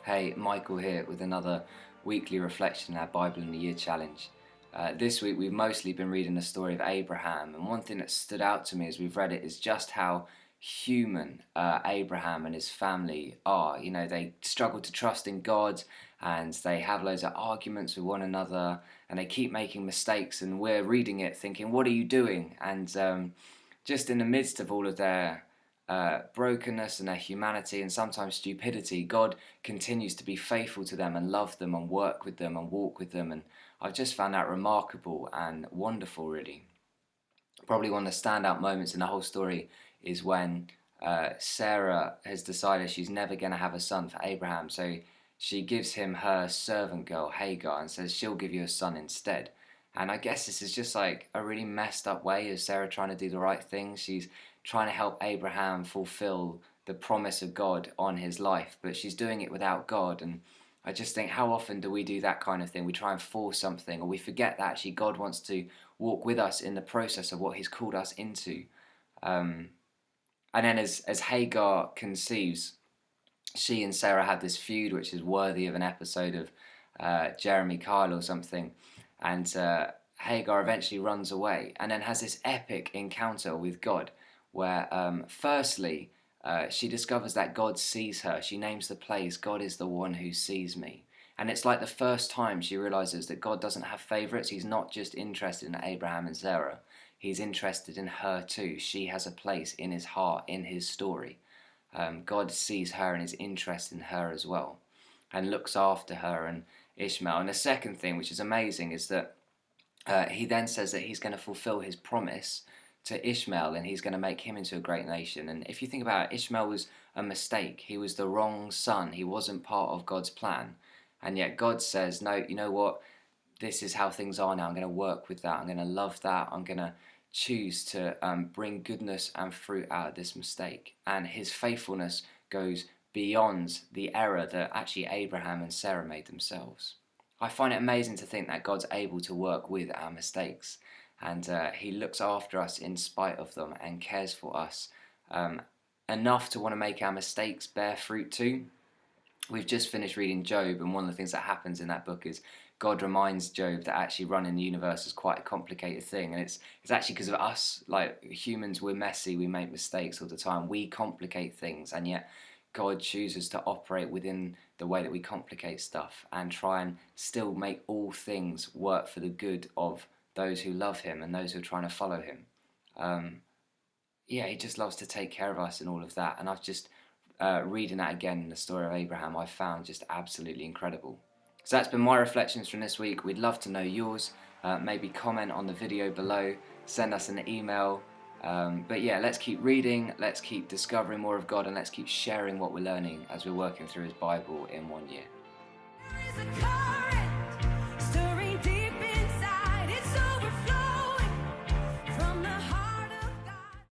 Hey, Michael here with another weekly reflection in our Bible in a Year challenge. This week we've mostly been reading the story of Abraham, and one thing that stood out to me as we've read it is just how human Abraham and his family are. You know, they struggle to trust in God, and they have loads of arguments with one another, and they keep making mistakes, and we're reading it thinking, what are you doing? And just in the midst of all of their brokenness and their humanity and sometimes stupidity, God continues to be faithful to them and love them and work with them and walk with them. And I've just found that remarkable and wonderful, really. Probably one of the standout moments in the whole story is when Sarah has decided she's never going to have a son for Abraham. So she gives him her servant girl, Hagar, and says she'll give you a son instead. And I guess this is just like a really messed up way of Sarah trying to do the right thing. She's trying to help Abraham fulfill the promise of God on his life, but she's doing it without God. And I just think, how often do we do that kind of thing? We try and force something, or we forget that actually God wants to walk with us in the process of what he's called us into. And then as Hagar conceives, she and Sarah have this feud which is worthy of an episode of Jeremy Kyle or something. And Hagar eventually runs away and then has this epic encounter with God where firstly she discovers that God sees her. She names the place, God is the one who sees me. And it's like the first time she realizes that God doesn't have favorites. He's not just interested in Abraham and Sarah. He's interested in her too. She has a place in his heart, in his story. God sees her and is interested in her as well and looks after her and Ishmael. And the second thing, which is amazing, is that he then says that he's going to fulfill his promise to Ishmael and he's going to make him into a great nation. And if you think about it, Ishmael was a mistake. He was the wrong son. He wasn't part of God's plan. And yet God says, no, you know what? This is how things are now. I'm going to work with that. I'm going to love that. I'm going to choose to bring goodness and fruit out of this mistake. And his faithfulness goes beyond the error that actually Abraham and Sarah made themselves. I find it amazing to think that God's able to work with our mistakes, and he looks after us in spite of them and cares for us enough to want to make our mistakes bear fruit too. We've just finished reading Job, and one of the things that happens in that book is God reminds Job that actually running the universe is quite a complicated thing, and it's actually because of us, like humans, we're messy, we make mistakes all the time, we complicate things, and yet God chooses to operate within the way that we complicate stuff and try and still make all things work for the good of those who love him and those who are trying to follow him. He just loves to take care of us and all of that, and I've just reading that again in the story of Abraham, I found just absolutely incredible. So that's been my reflections from this week. We'd love to know yours. Maybe comment on the video below, send us an email. But yeah, let's keep reading, let's keep discovering more of God, and let's keep sharing what we're learning as we're working through his Bible in 1 year.